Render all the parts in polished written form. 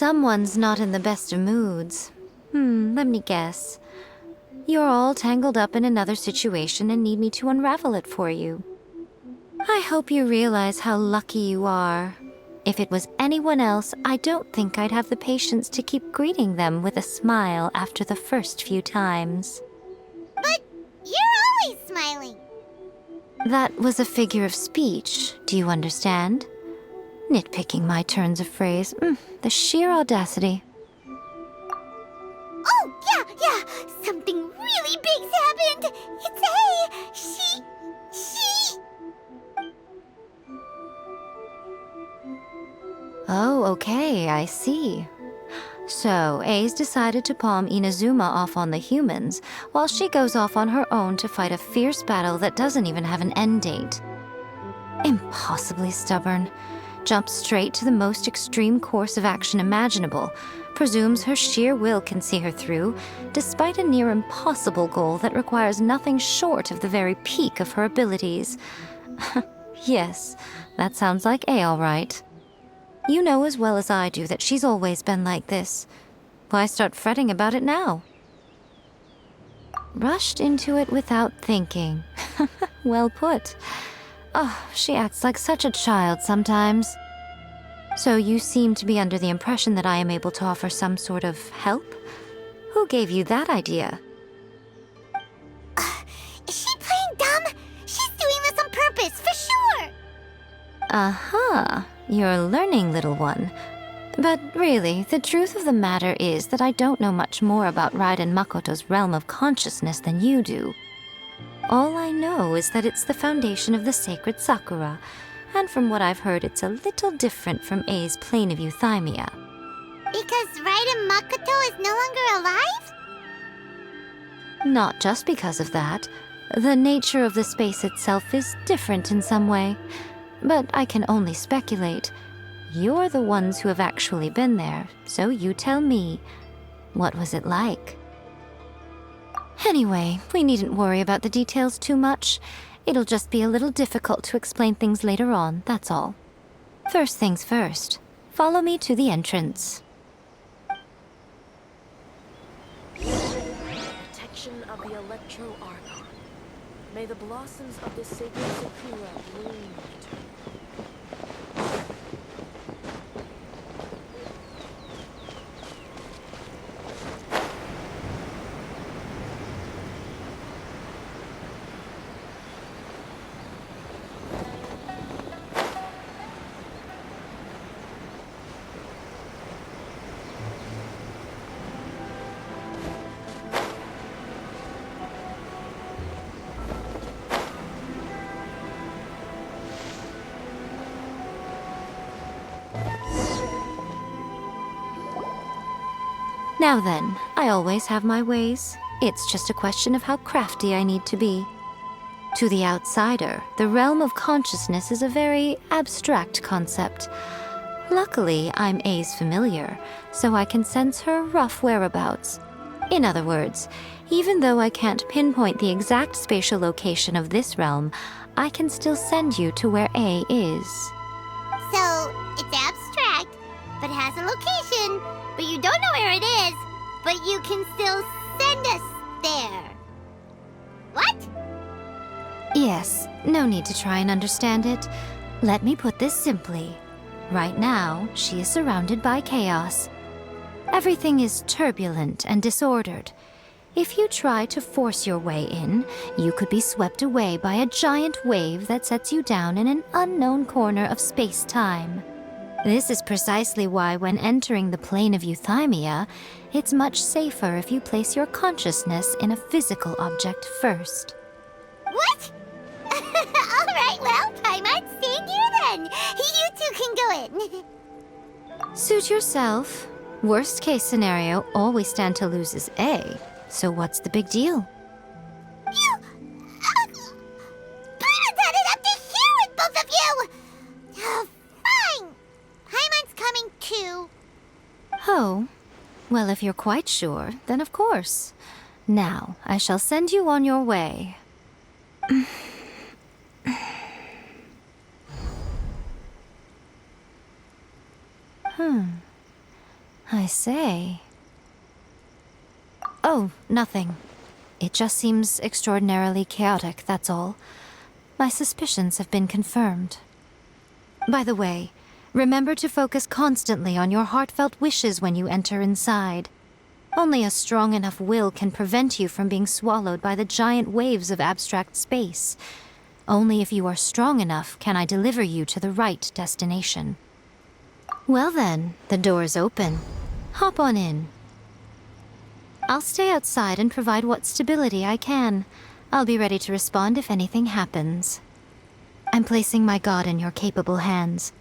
someone's not in the best of moods. Let me guess. You're all tangled up in another situation and need me to unravel it for you. I hope you realize how lucky you are. If it was anyone else, I don't think I'd have the patience to keep greeting them with a smile after the first few times. But you're always smiling. That was a figure of speech, do you understand? Nitpicking my turns of phrase. The sheer audacity. Oh, yeah. Something really big's happened. It's A. She... Oh, okay, I see. So, A's decided to palm Inazuma off on the humans, while she goes off on her own to fight a fierce battle that doesn't even have an end date. Impossibly stubborn. Jumps straight to the most extreme course of action imaginable, presumes her sheer will can see her through, despite a near impossible goal that requires nothing short of the very peak of her abilities. Yes, that sounds like A all right. You know as well as I do that she's always been like this. Why start fretting about it now? Rushed into it without thinking. Well put. Oh, she acts like such a child sometimes. So you seem to be under the impression that I am able to offer some sort of help? Who gave you that idea? Is she playing dumb? She's doing this on purpose, for sure! Aha, you're learning, little one. But really, the truth of the matter is that I don't know much more about Raiden Makoto's realm of consciousness than you do. All I know is that it's the foundation of the sacred Sakura, and from what I've heard, it's a little different from A's plane of euthymia. Because Raiden Makoto is no longer alive? Not just because of that. The nature of the space itself is different in some way. But I can only speculate. You're the ones who have actually been there, so you tell me. What was it like? Anyway, we needn't worry about the details too much. It'll just be a little difficult to explain things later on, that's all. First things first. Follow me to the entrance. Protection of the Electro Archon. May the blossoms of the sacred Sakura bloom eternally. Now then, I always have my ways. It's just a question of how crafty I need to be. To the outsider, the realm of consciousness is a very abstract concept. Luckily, I'm A's familiar, so I can sense her rough whereabouts. In other words, even though I can't pinpoint the exact spatial location of this realm, I can still send you to where A is. So, it's abstract, but has a location, but you don't know where it is, but you can still send us there. What? Yes, no need to try and understand it. Let me put this simply. Right now, she is surrounded by chaos. Everything is turbulent and disordered. If you try to force your way in, you could be swept away by a giant wave that sets you down in an unknown corner of space-time. This is precisely why when entering the plane of euthymia, it's much safer if you place your consciousness in a physical object first. What? Alright, well, Paimon's staying here then. You two can go in. Suit yourself. Worst case scenario, all we stand to lose is A. So what's the big deal? You... Paimon's had it up to here with both of you! Fine. Paimon's coming too. Oh, well, if you're quite sure, then of course. Now, I shall send you on your way. I say. Oh, nothing. It just seems extraordinarily chaotic, that's all. My suspicions have been confirmed. By the way, remember to focus constantly on your heartfelt wishes when you enter inside. Only a strong enough will can prevent you from being swallowed by the giant waves of abstract space. Only if you are strong enough can I deliver you to the right destination. Well then, the door's open. Hop on in. I'll stay outside and provide what stability I can. I'll be ready to respond if anything happens. I'm placing my god in your capable hands.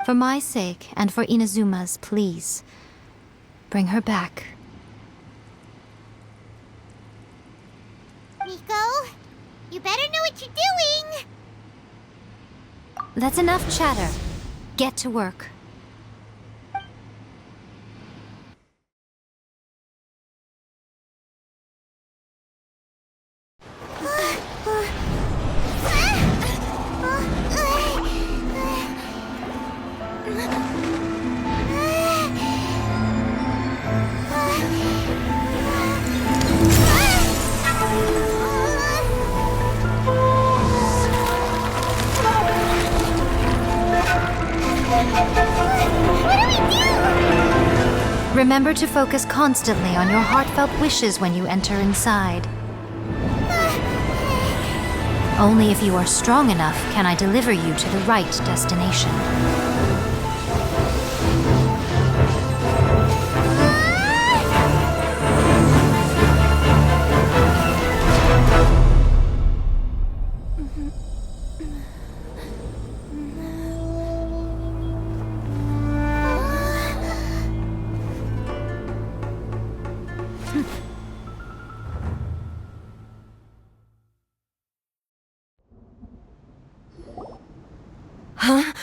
For my sake, and for Inazuma's, please, bring her back. Miko, you better know what you're doing! That's enough chatter. Get to work. Remember to focus constantly on your heartfelt wishes when you enter inside. Only if you are strong enough can I deliver you to the right destination. Huh?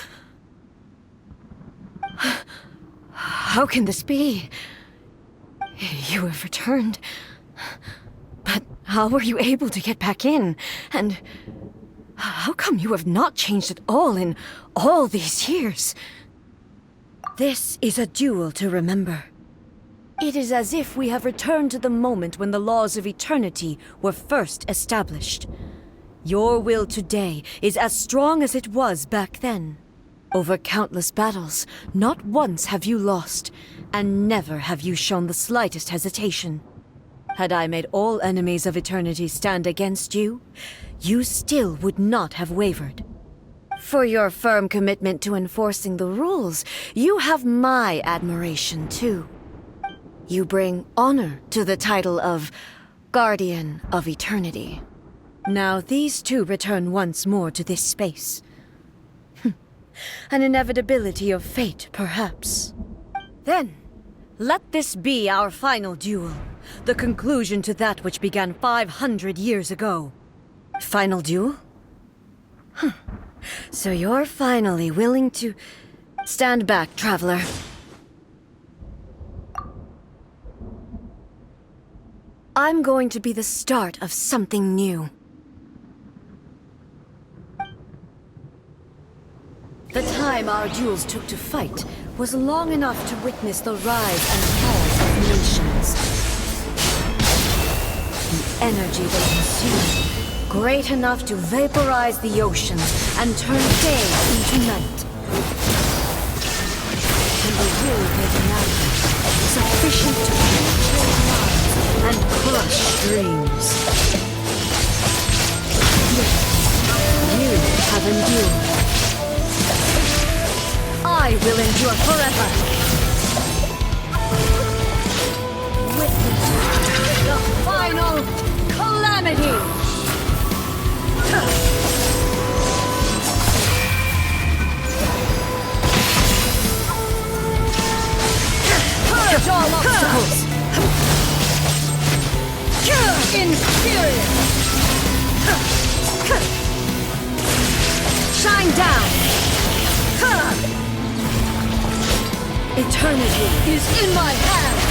How can this be? You have returned. But how were you able to get back in? And how come you have not changed at all in all these years? This is a duel to remember. It is as if we have returned to the moment when the laws of eternity were first established. Your will today is as strong as it was back then. Over countless battles, not once have you lost, and never have you shown the slightest hesitation. Had I made all enemies of eternity stand against you, you still would not have wavered. For your firm commitment to enforcing the rules, you have my admiration too. You bring honor to the title of Guardian of Eternity. Now these two return once more to this space. An inevitability of fate, perhaps. Then, let this be our final duel, the conclusion to that which began 500 years ago. Final duel? So you're finally willing to... Stand back, traveler. I'm going to be the start of something new. The time our duels took to fight was long enough to witness the rise and fall of nations. The energy they consumed, great enough to vaporize the oceans and turn day into night. And the will they demanded, sufficient to penetrate minds and crush dreams. Yet, you have endured. I will endure forever. Witness the final calamity. Purge all obstacles. Inferior. Shine down. Eternity is in my hands!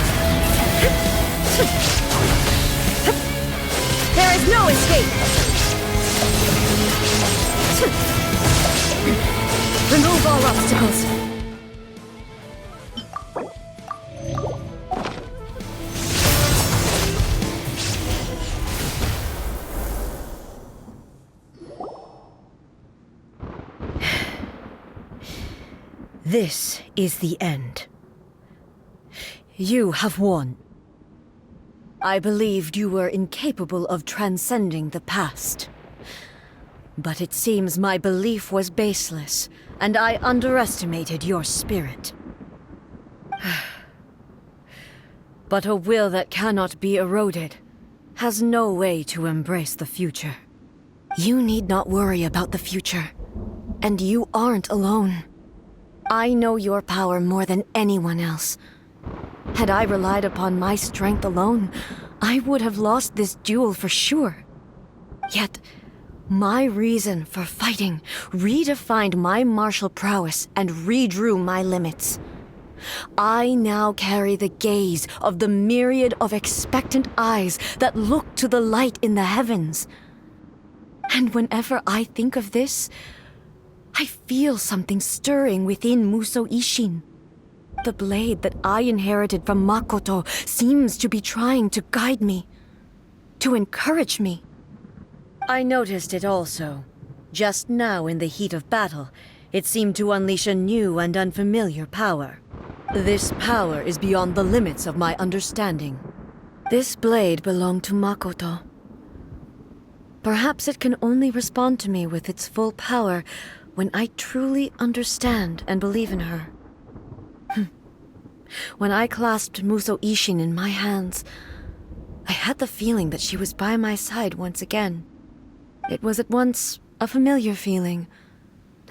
There is no escape! Remove all obstacles. This is the end. You have won. I believed you were incapable of transcending the past. But it seems my belief was baseless, and I underestimated your spirit. But a will that cannot be eroded has no way to embrace the future. You need not worry about the future, and you aren't alone. I know your power more than anyone else. Had I relied upon my strength alone, I would have lost this duel for sure. Yet, my reason for fighting redefined my martial prowess and redrew my limits. I now carry the gaze of the myriad of expectant eyes that look to the light in the heavens. And whenever I think of this, I feel something stirring within Muso Ishin. The blade that I inherited from Makoto seems to be trying to guide me, to encourage me. I noticed it also. Just now in the heat of battle, it seemed to unleash a new and unfamiliar power. This power is beyond the limits of my understanding. This blade belonged to Makoto. Perhaps it can only respond to me with its full power when I truly understand and believe in her. When I clasped Muso Ishin in my hands, I had the feeling that she was by my side once again. It was at once a familiar feeling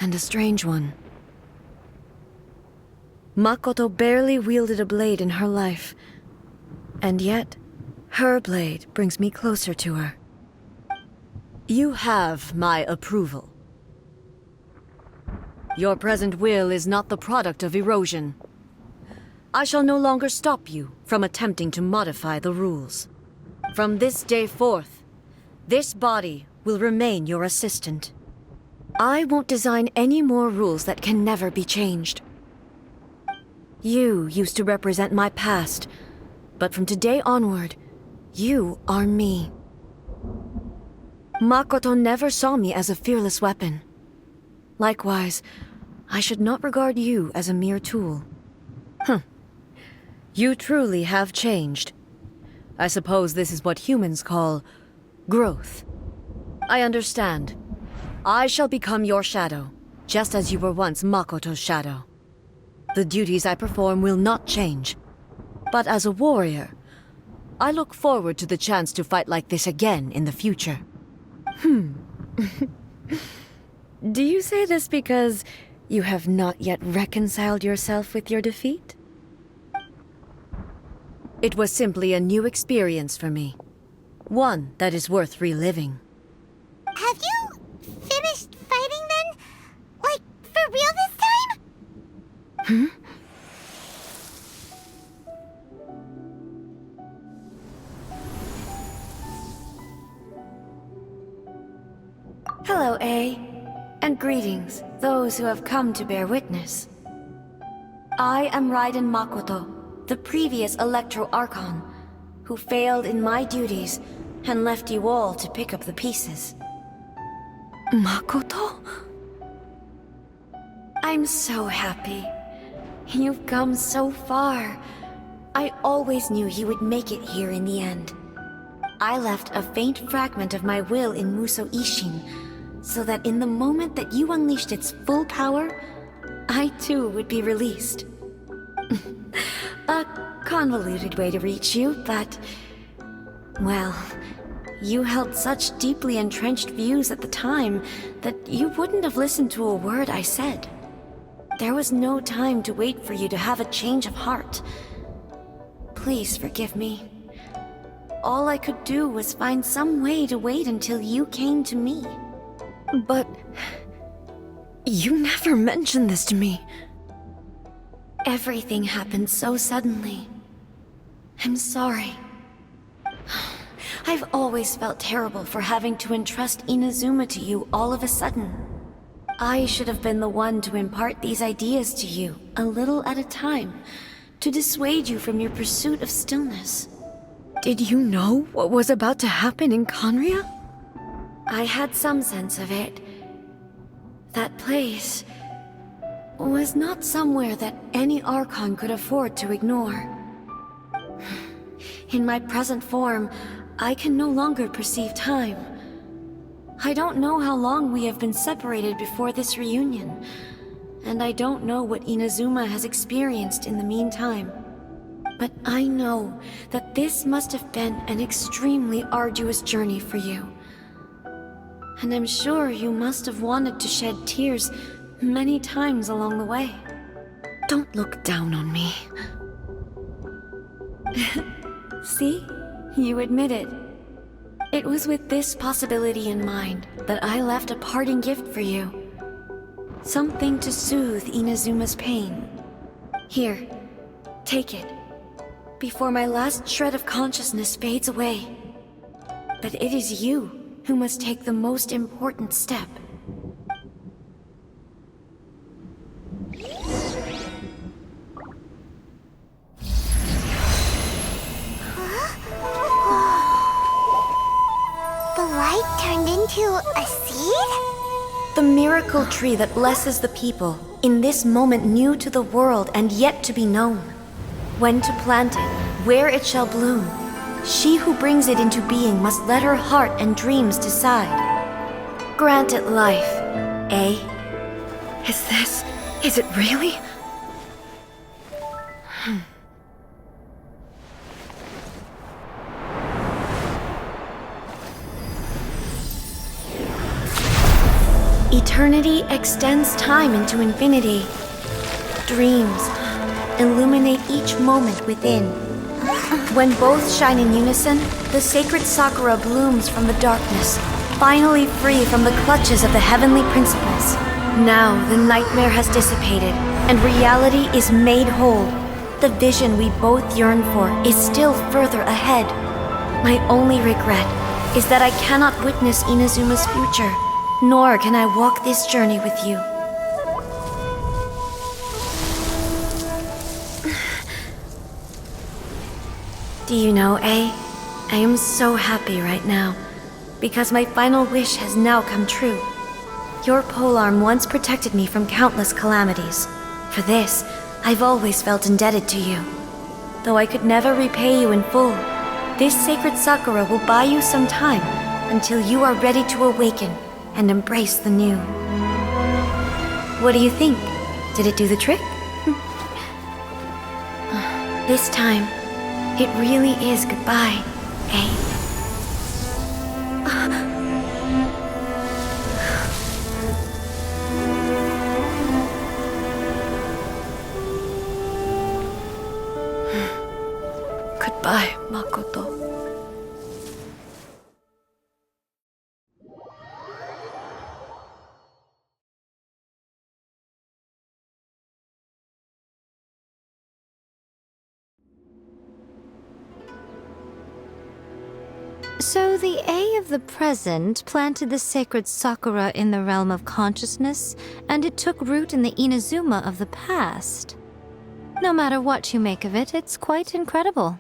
and a strange one. Makoto barely wielded a blade in her life, and yet her blade brings me closer to her. You have my approval. Your present will is not the product of erosion. I shall no longer stop you from attempting to modify the rules. From this day forth, this body will remain your assistant. I won't design any more rules that can never be changed. You used to represent my past, but from today onward, you are me. Makoto never saw me as a fearless weapon. Likewise, I should not regard you as a mere tool. You truly have changed. I suppose this is what humans call growth. I understand. I shall become your shadow, just as you were once Makoto's shadow. The duties I perform will not change. But as a warrior, I look forward to the chance to fight like this again in the future. Do you say this because you have not yet reconciled yourself with your defeat? It was simply a new experience for me. One that is worth reliving. Have you finished fighting then? Like, for real this time? Hello, A. And greetings, those who have come to bear witness. I am Raiden Makoto, the previous Electro Archon, who failed in my duties and left you all to pick up the pieces. Makoto? I'm so happy. You've come so far. I always knew you would make it here in the end. I left a faint fragment of my will in Muso Ishin, so that in the moment that you unleashed its full power, I too would be released. A convoluted way to reach you, but... well, you held such deeply entrenched views at the time that you wouldn't have listened to a word I said. There was no time to wait for you to have a change of heart. Please forgive me. All I could do was find some way to wait until you came to me. But... you never mentioned this to me. Everything happened so suddenly. I'm sorry. I've always felt terrible for having to entrust Inazuma to you all of a sudden. I should have been the one to impart these ideas to you, a little at a time, to dissuade you from your pursuit of stillness. Did you know what was about to happen in Conria? I had some sense of it. That place... was not somewhere that any Archon could afford to ignore. In my present form, I can no longer perceive time. I don't know how long we have been separated before this reunion, and I don't know what Inazuma has experienced in the meantime. But I know that this must have been an extremely arduous journey for you. And I'm sure you must have wanted to shed tears many times along the way. Don't look down on me. See? You admit it. It was with this possibility in mind that I left a parting gift for you. Something to soothe Inazuma's pain. Here, take it, before my last shred of consciousness fades away. But it is you who must take the most important step. The light turned into a seed? The miracle tree that blesses the people, in this moment new to the world and yet to be known. When to plant it, where it shall bloom. She who brings it into being must let her heart and dreams decide. Grant it life, eh? Is it really? Eternity extends time into infinity. Dreams illuminate each moment within. When both shine in unison, the sacred Sakura blooms from the darkness, finally free from the clutches of the heavenly principles. Now the nightmare has dissipated, and reality is made whole. The vision we both yearn for is still further ahead. My only regret is that I cannot witness Inazuma's future, nor can I walk this journey with you. Do you know, I am so happy right now, because my final wish has now come true. Your polearm once protected me from countless calamities. For this, I've always felt indebted to you. Though I could never repay you in full, this sacred Sakura will buy you some time until you are ready to awaken and embrace the new. What do you think? Did it do the trick? This time, it really is goodbye, eh? Goodbye, Makoto. So the A of the present planted the sacred Sakura in the realm of consciousness, and it took root in the Inazuma of the past. No matter what you make of it, it's quite incredible.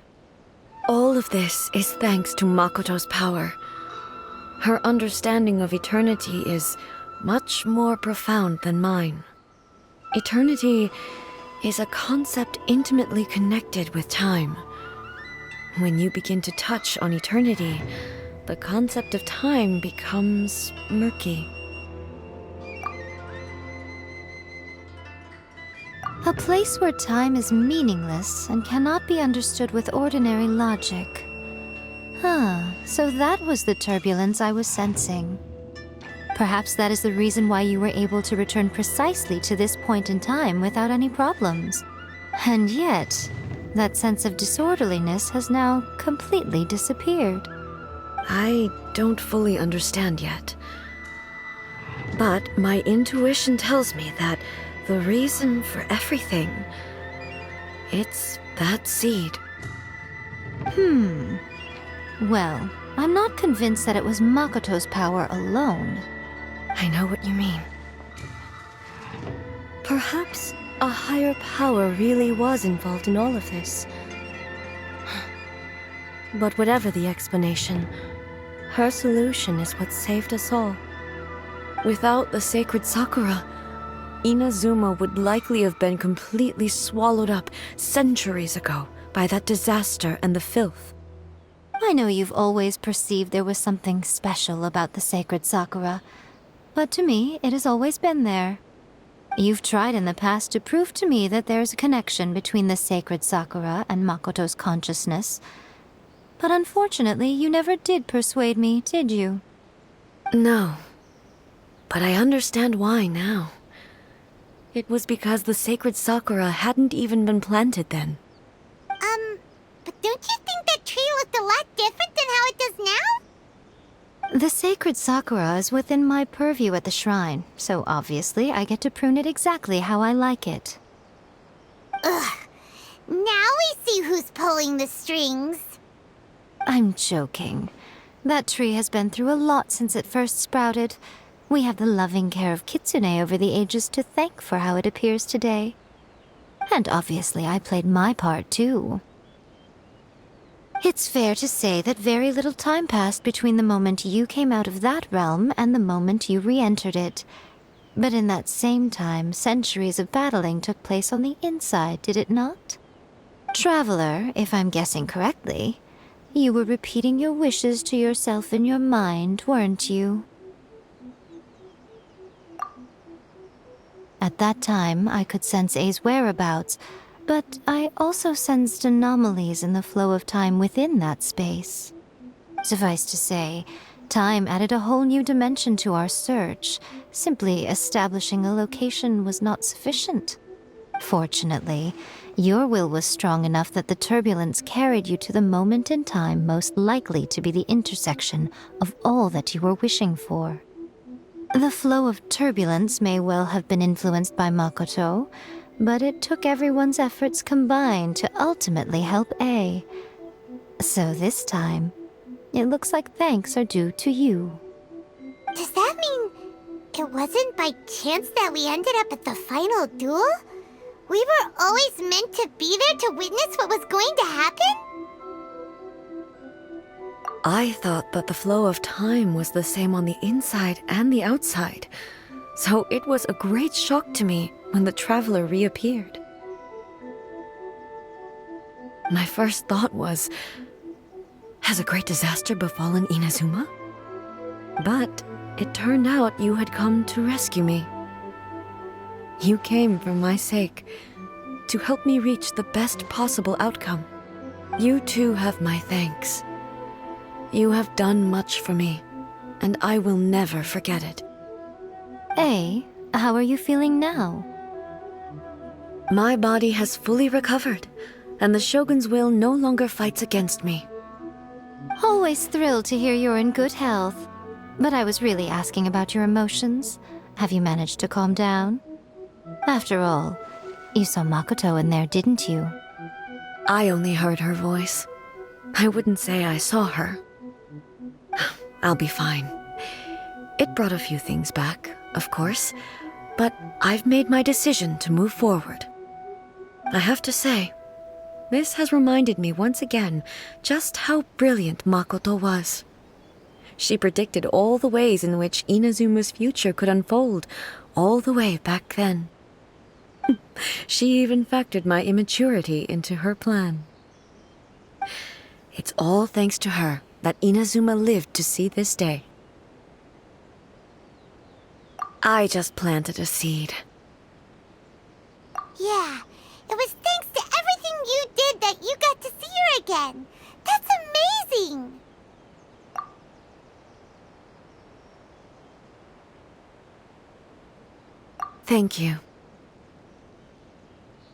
All of this is thanks to Makoto's power. Her understanding of eternity is much more profound than mine. Eternity is a concept intimately connected with time. When you begin to touch on eternity, the concept of time becomes murky. A place where time is meaningless and cannot be understood with ordinary logic. So that was the turbulence I was sensing. Perhaps that is the reason why you were able to return precisely to this point in time without any problems. And yet, that sense of disorderliness has now completely disappeared. I don't fully understand yet. But my intuition tells me that the reason for everything, it's that seed. Well, I'm not convinced that it was Makoto's power alone. I know what you mean. Perhaps a higher power really was involved in all of this. But whatever the explanation, her solution is what saved us all. Without the sacred Sakura, Inazuma would likely have been completely swallowed up centuries ago by that disaster and the filth. I know you've always perceived there was something special about the sacred Sakura, but to me, it has always been there. You've tried in the past to prove to me that there's a connection between the sacred Sakura and Makoto's consciousness, but unfortunately, you never did persuade me, did you? No, but I understand why now. It was because the sacred Sakura hadn't even been planted then. But don't you think that tree looked a lot different than how it does now? The sacred Sakura is within my purview at the shrine, so obviously I get to prune it exactly how I like it. Ugh. Now we see who's pulling the strings. I'm joking. That tree has been through a lot since it first sprouted. We have the loving care of Kitsune over the ages to thank for how it appears today. And obviously I played my part too. It's fair to say that very little time passed between the moment you came out of that realm and the moment you re-entered it. But in that same time, centuries of battling took place on the inside, did it not? Traveler, if I'm guessing correctly, you were repeating your wishes to yourself in your mind, weren't you? At that time, I could sense A's whereabouts, but I also sensed anomalies in the flow of time within that space. Suffice to say, time added a whole new dimension to our search. Simply establishing a location was not sufficient. Fortunately, your will was strong enough that the turbulence carried you to the moment in time most likely to be the intersection of all that you were wishing for. The flow of turbulence may well have been influenced by Makoto, but it took everyone's efforts combined to ultimately help A. So this time, it looks like thanks are due to you. Does that mean it wasn't by chance that we ended up at the final duel? We were always meant to be there to witness what was going to happen? I thought that the flow of time was the same on the inside and the outside, so it was a great shock to me when the traveler reappeared. My first thought was, has a great disaster befallen Inazuma? But it turned out you had come to rescue me. You came for my sake, to help me reach the best possible outcome. You too have my thanks. You have done much for me, and I will never forget it. A, how are you feeling now? My body has fully recovered, and the Shogun's will no longer fights against me. Always thrilled to hear you're in good health. But I was really asking about your emotions. Have you managed to calm down? After all, you saw Makoto in there, didn't you? I only heard her voice. I wouldn't say I saw her. I'll be fine. It brought a few things back, of course, but I've made my decision to move forward. I have to say, this has reminded me once again just how brilliant Makoto was. She predicted all the ways in which Inazuma's future could unfold, all the way back then. She even factored my immaturity into her plan. It's all thanks to her that Inazuma lived to see this day. I just planted a seed. Yeah, it was thanks to everything you did that you got to see her again. That's amazing! Thank you.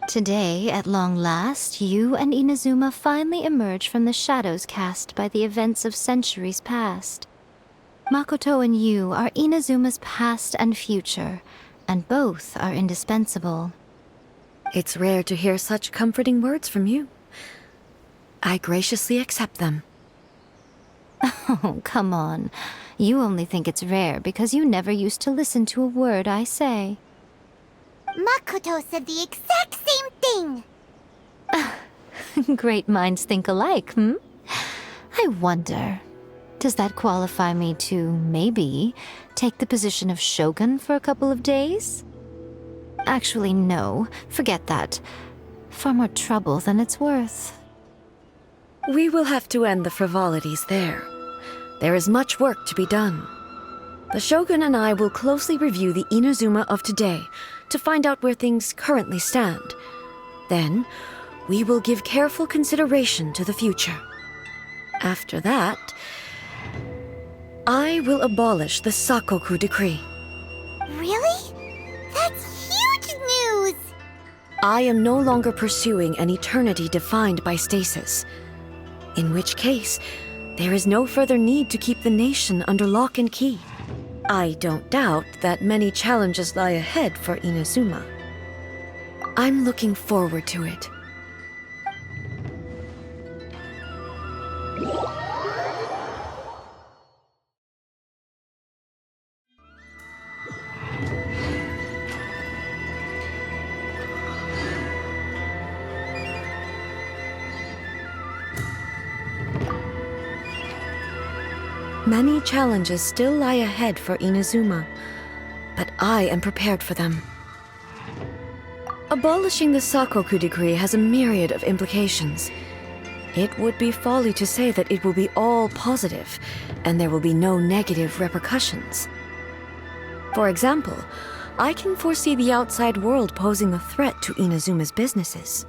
Today, at long last, you and Inazuma finally emerge from the shadows cast by the events of centuries past. Makoto and you are Inazuma's past and future, and both are indispensable. It's rare to hear such comforting words from you. I graciously accept them. Oh, come on. You only think it's rare because you never used to listen to a word I say. Makoto said the exact same thing! Great minds think alike, hmm? I wonder, does that qualify me to, maybe, take the position of shogun for a couple of days? Actually, no. Forget that. Far more trouble than it's worth. We will have to end the frivolities there. There is much work to be done. The Shogun and I will closely review the Inazuma of today to find out where things currently stand. Then, we will give careful consideration to the future. After that, I will abolish the Sakoku decree. Really? That's huge news! I am no longer pursuing an eternity defined by stasis. In which case, there is no further need to keep the nation under lock and key. I don't doubt that many challenges lie ahead for Inazuma. I'm looking forward to it. Many challenges still lie ahead for Inazuma, but I am prepared for them. Abolishing the Sakoku decree has a myriad of implications. It would be folly to say that it will be all positive, and there will be no negative repercussions. For example, I can foresee the outside world posing a threat to Inazuma's businesses.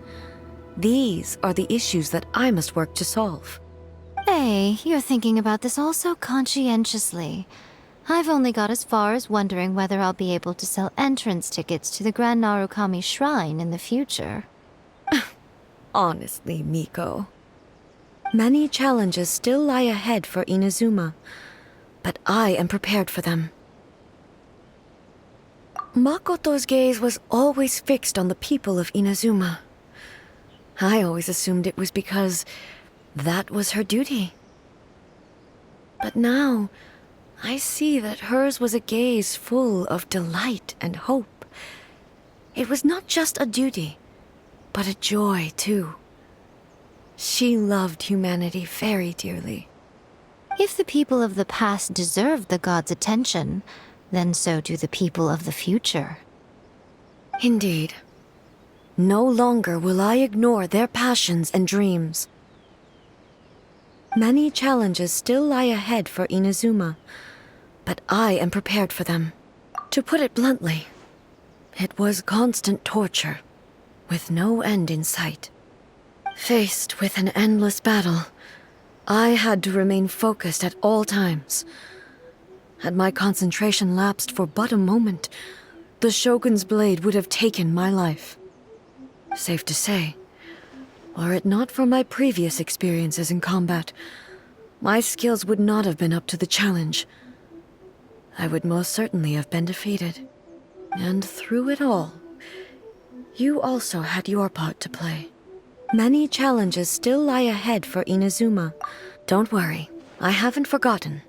These are the issues that I must work to solve. Hey, you're thinking about this all so conscientiously. I've only got as far as wondering whether I'll be able to sell entrance tickets to the Grand Narukami Shrine in the future. Honestly, Miko. Many challenges still lie ahead for Inazuma, but I am prepared for them. Makoto's gaze was always fixed on the people of Inazuma. I always assumed it was because that was her duty. But now, I see that hers was a gaze full of delight and hope. It was not just a duty, but a joy, too. She loved humanity very dearly. If the people of the past deserve the god's attention, then so do the people of the future. Indeed. No longer will I ignore their passions and dreams. Many challenges still lie ahead for Inazuma, but I am prepared for them. To put it bluntly, it was constant torture, with no end in sight. Faced with an endless battle, I had to remain focused at all times. Had my concentration lapsed for but a moment, the Shogun's blade would have taken my life. Safe to say, were it not for my previous experiences in combat, my skills would not have been up to the challenge. I would most certainly have been defeated. And through it all, you also had your part to play. Many challenges still lie ahead for Inazuma. Don't worry, I haven't forgotten.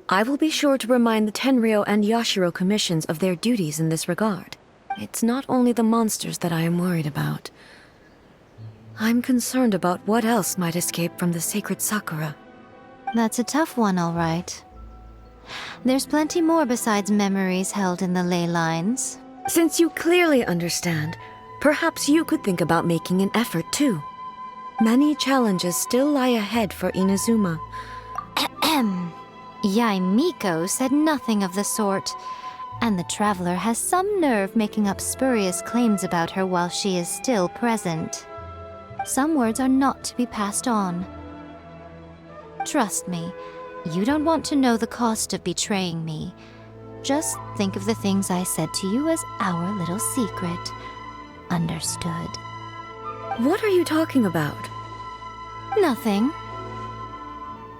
I will be sure to remind the Tenryo and Yashiro commissions of their duties in this regard. It's not only the monsters that I am worried about. I'm concerned about what else might escape from the sacred Sakura. That's a tough one, all right. There's plenty more besides memories held in the ley lines. Since you clearly understand, perhaps you could think about making an effort too. Many challenges still lie ahead for Inazuma. Yai Miko said nothing of the sort, and the traveler has some nerve making up spurious claims about her while she is still present. Some words are not to be passed on. Trust me, you don't want to know the cost of betraying me. Just think of the things I said to you as our little secret. Understood? What are you talking about? Nothing.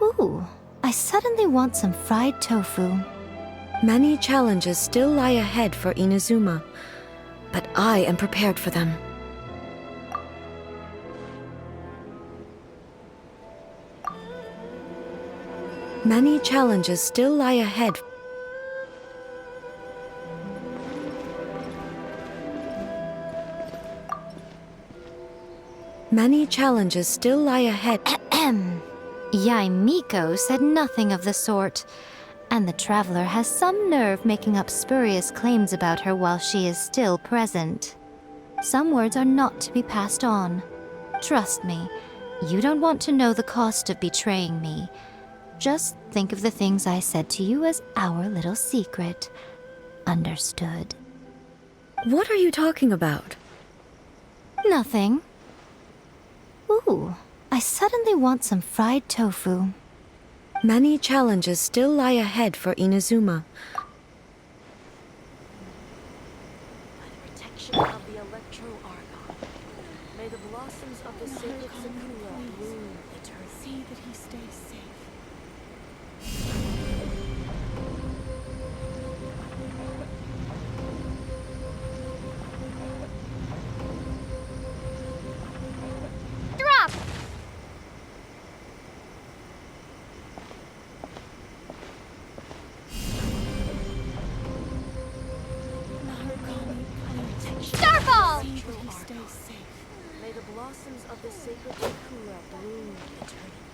Ooh, I suddenly want some fried tofu. Many challenges still lie ahead for Inazuma, but I am prepared for them. Many challenges still lie ahead. Many challenges still lie ahead. Yai Miko said nothing of the sort, And the traveler has some nerve making up spurious claims about her while she is still present. Some words are not to be passed on. Trust me, you don't want to know the cost of betraying me. Just think of the things I said to you as our little secret. Understood? What are you talking about? Nothing. Ooh, I suddenly want some fried tofu. Many challenges still lie ahead for Inazuma. By the protection of the Electro Argon, may the blossoms of the sacred Sakura bloom eternally. See that he stays safe. Drop! Starfall! May the blossoms of the sacred Sakura bloom eternally.